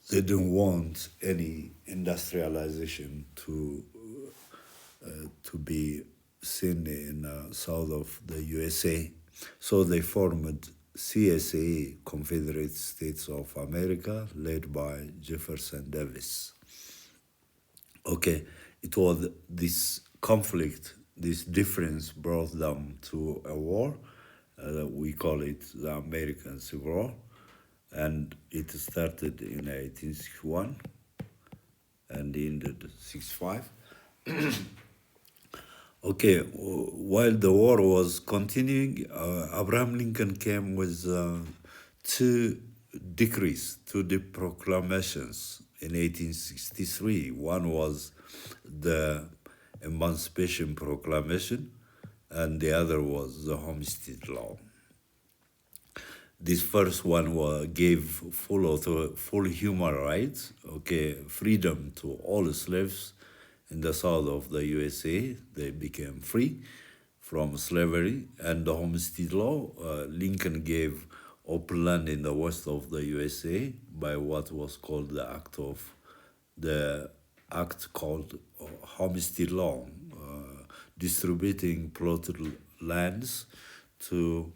They didn't want any industrialization to be seen in south of the USA. So they formed CSA, Confederate States of America, led by Jefferson Davis. Okay, it was this conflict, this difference brought them to a war. We call it the American Civil War. And it started in 1861 and ended 65. Okay, while the war was continuing, Abraham Lincoln came with two decrees, two proclamations in 1863. One was the Emancipation Proclamation, and the other was the Homestead Law. This first one gave full human rights, okay, freedom to all slaves in the south of the USA. They became free from slavery. And the Homestead Law, Lincoln gave open land in the west of the USA by what was called the act called Homestead Law, distributing plotted lands to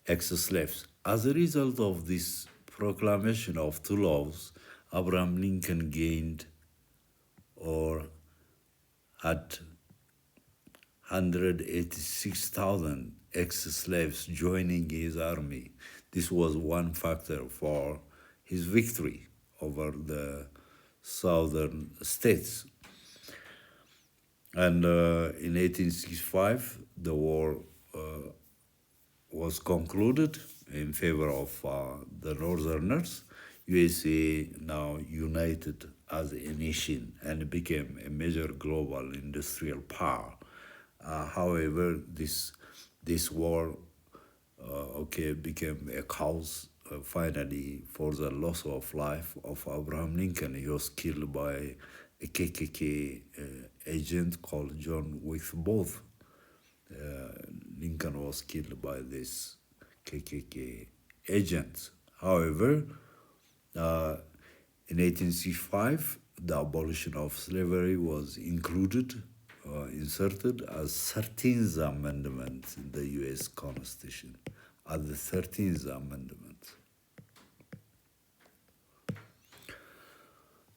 ex-slaves. As a result of this proclamation of two laws, Abraham Lincoln gained or had 186,000 ex-slaves joining his army. This was one factor for his victory over the southern states. And in 1865, the war was concluded in favor of the Northerners. USA now united as a nation and became a major global industrial power. However, this war became a cause finally for the loss of life of Abraham Lincoln. He was killed by a KKK agent called John Wilkes Lincoln was killed by this KKK agent. However, in 1865, the abolition of slavery was inserted as 13th Amendment in the U.S. Constitution, as the 13th Amendment.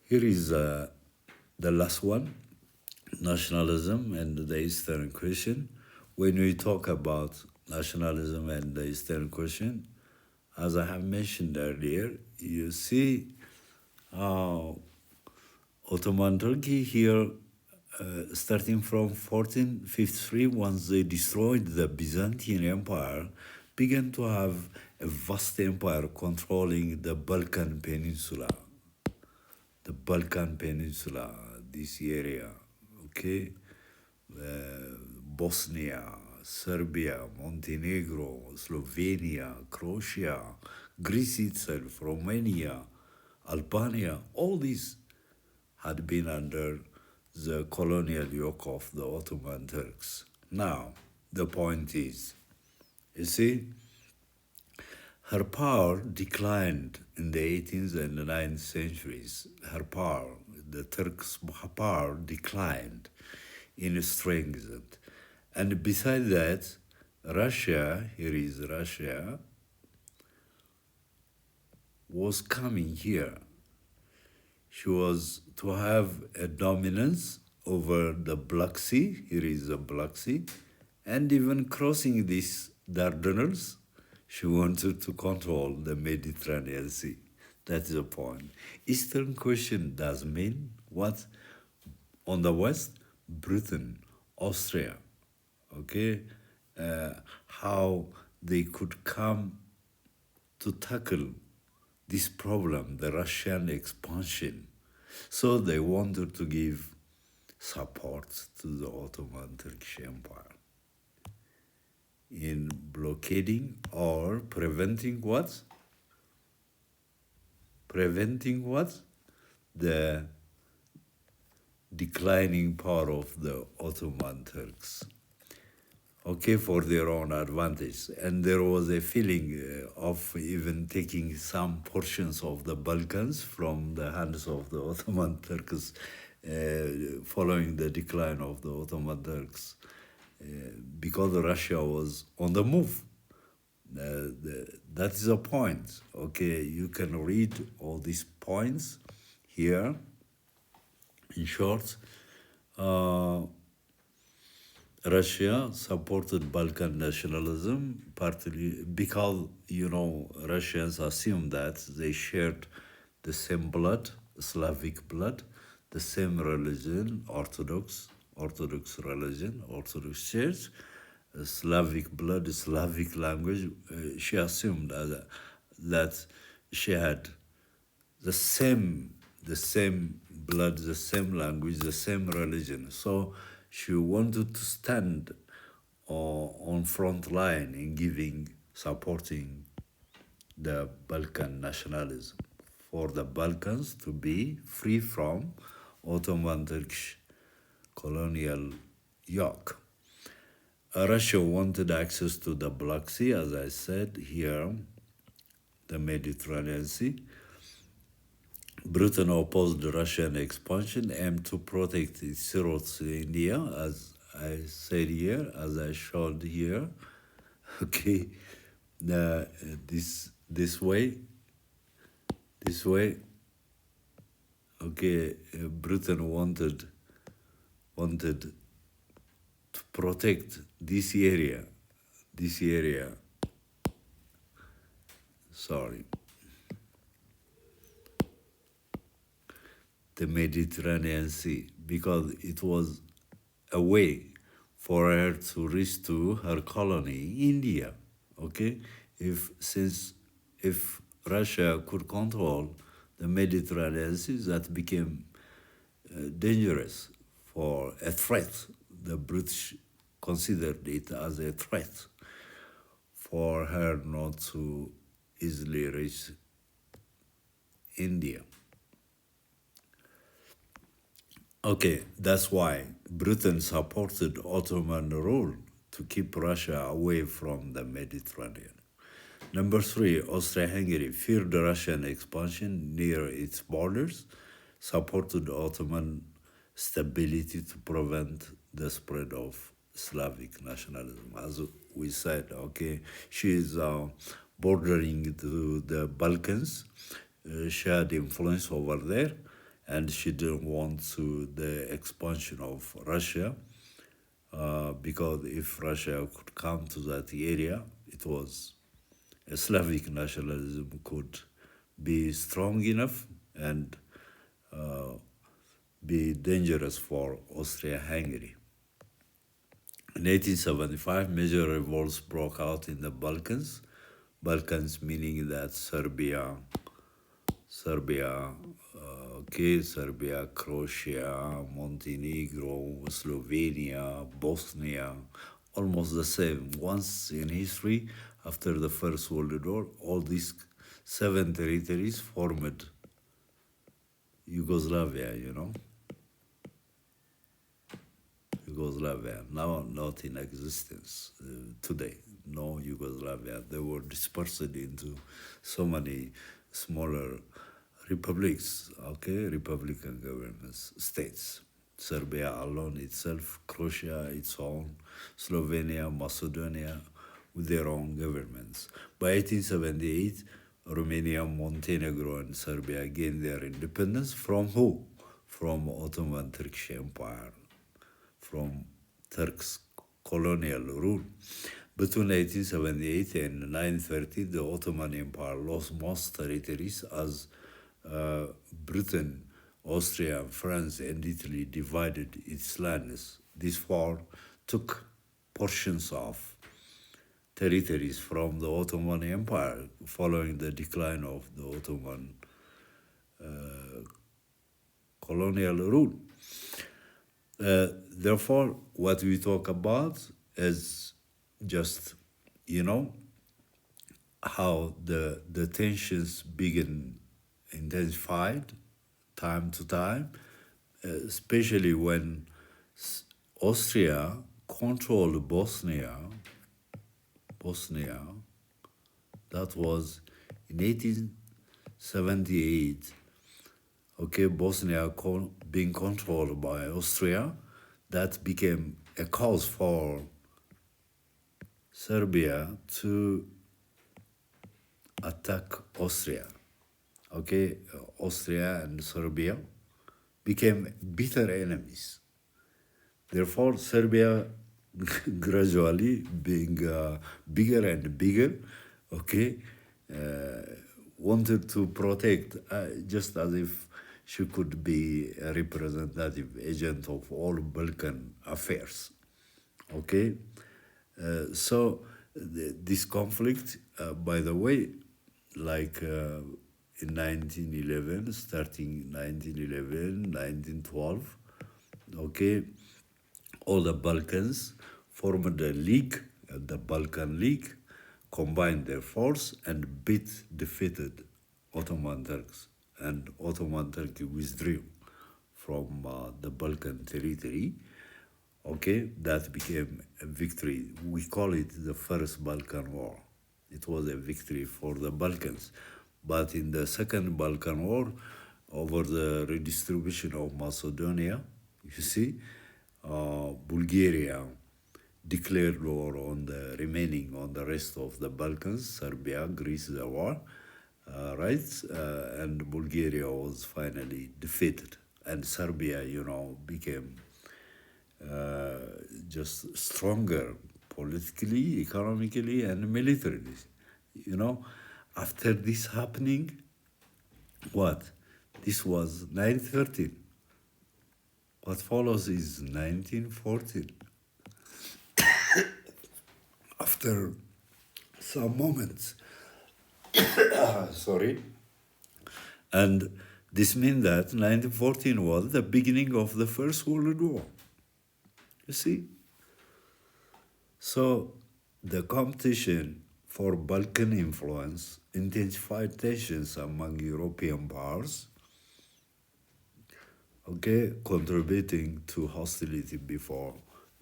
Here is the last one, nationalism and the Eastern question. When we talk about nationalism and the Eastern question, as I have mentioned earlier, you see how Ottoman Turkey here, starting from 1453, once they destroyed the Byzantine Empire, began to have a vast empire controlling the Balkan Peninsula. The Balkan Peninsula, this area, okay? Bosnia, Serbia, Montenegro, Slovenia, Croatia, Greece itself, Romania, Albania, all these had been under the colonial yoke of the Ottoman Turks. Now, the point is, you see, her power declined in the 18th and the 9th centuries. Her power, the Turks' power declined in strength. And besides that, Russia, here is Russia, was coming here. She was to have a dominance over the Black Sea, here is the Black Sea, and even crossing these Dardanelles, she wanted to control the Mediterranean Sea. That's the point. Eastern question does mean what? On the west, Britain, Austria, okay? How they could come to tackle this problem, the Russian expansion. So they wanted to give support to the Ottoman Turkish Empire in blockading or preventing what? Preventing what? The declining power of the Ottoman Turks. Okay, for their own advantage. And there was a feeling of even taking some portions of the Balkans from the hands of the Ottoman Turks following the decline of the Ottoman Turks because Russia was on the move. That is a point. Okay, you can read all these points here. In short, Russia supported Balkan nationalism partly because, Russians assumed that they shared the same blood, Slavic blood, the same religion, Orthodox religion, Orthodox Church, Slavic blood, Slavic language. She assumed that she had the same blood, the same language, the same religion. So she wanted to stand on front line in supporting the Balkan nationalism, for the Balkans to be free from Ottoman Turkish colonial yoke. Russia wanted access to the Black Sea, as I said here, the Mediterranean Sea. Britain opposed Russian expansion, aimed to protect its routes to India, as I said here, as I showed here. Okay, this way. Okay, Britain wanted to protect this area. Sorry. The Mediterranean Sea, because it was a way for her to reach to her colony, India. Okay, if Russia could control the Mediterranean Sea, that became dangerous, for a threat. The British considered it as a threat for her not to easily reach India. Okay, that's why Britain supported Ottoman rule to keep Russia away from the Mediterranean. Number 3, Austria-Hungary feared Russian expansion near its borders, supported Ottoman stability to prevent the spread of Slavic nationalism. As we said, okay, she is bordering to the Balkans. She had influence over there, and she didn't want the expansion of Russia, because if Russia could come to that area, it was Slavic nationalism could be strong enough and be dangerous for Austria-Hungary. In 1875, major revolts broke out in the Balkans. Balkans meaning that Serbia, Serbia, Croatia, Montenegro, Slovenia, Bosnia, almost the same. Once in history, after the First World War, all these 7 territories formed Yugoslavia, Yugoslavia, now not in existence today. No Yugoslavia. They were dispersed into so many smaller republics, republican governments, states. Serbia alone itself, Croatia its own, Slovenia, Macedonia, with their own governments. By 1878, Romania, Montenegro, and Serbia gained their independence from who? From Ottoman Turkish Empire, from Turks' colonial rule. Between 1878 and 930, the Ottoman Empire lost most territories as Britain, Austria, France, and Italy divided its lands. This war took portions of territories from the Ottoman Empire following the decline of the Ottoman colonial rule. Therefore, what we talk about is just, you know, how the tensions begin intensified time to time, especially when Austria controlled Bosnia. That was in 1878. Okay, Bosnia being controlled by Austria, that became a cause for Serbia to attack Austria. Okay, Austria and Serbia became bitter enemies. Therefore, Serbia gradually being bigger and bigger, okay, wanted to protect, just as if she could be a representative agent of all Balkan affairs. Okay, so this conflict, by the way, like in 1911, starting 1911, 1912, okay, all the Balkans formed a league, the Balkan League, combined their force and defeated Ottoman Turks. And Ottoman Turkey withdrew from the Balkan territory. Okay, that became a victory. We call it the First Balkan War. It was a victory for the Balkans. But in the Second Balkan War, over the redistribution of Macedonia, you see, Bulgaria declared war on the rest of the Balkans, Serbia, Greece, the war, right? And Bulgaria was finally defeated. And Serbia, became just stronger politically, economically, and militarily. After this happening, what? This was 1913. What follows is 1914. After some moments, sorry, and this means that 1914 was the beginning of the First World War. You see? So the competition for Balkan influence intensified tensions among European powers, okay, contributing to hostility before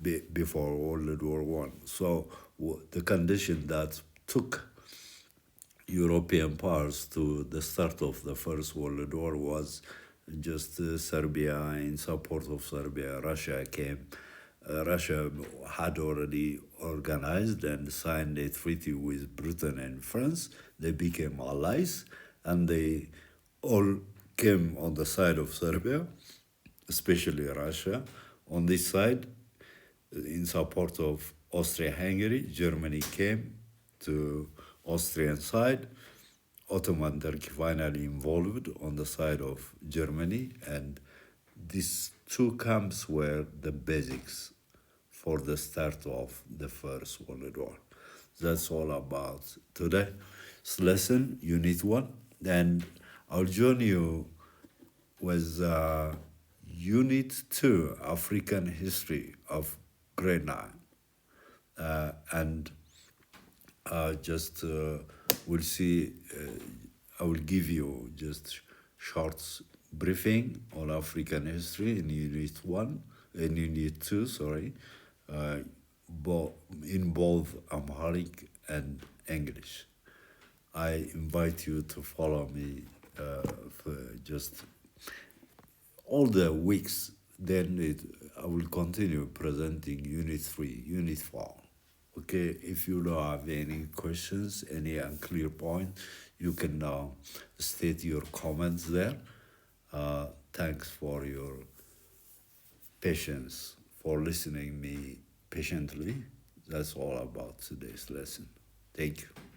World War One. So the condition that took European powers to the start of the First World War was just Serbia. In support of Serbia, Russia came. Russia had already organized and signed a treaty with Britain and France. They became allies, and they all came on the side of Serbia, especially Russia. On this side, in support of Austria-Hungary, Germany came to Austrian side. Ottoman Turkey finally involved on the side of Germany, and these two camps were the basics for the start of the First World War. That's all about today's lesson, Unit 1. And I'll join you with Unit 2, African History of Grade 9. And just we'll see, I will give you just short briefing on African history in Unit 1, in Unit 2, sorry, in both Amharic and English. I invite you to follow me for just all the weeks. Then I will continue presenting Unit 3, Unit 4. Okay, if you don't have any questions, any unclear point, you can state your comments there. Thanks for your patience, for listening me patiently. That's all about today's lesson. Thank you.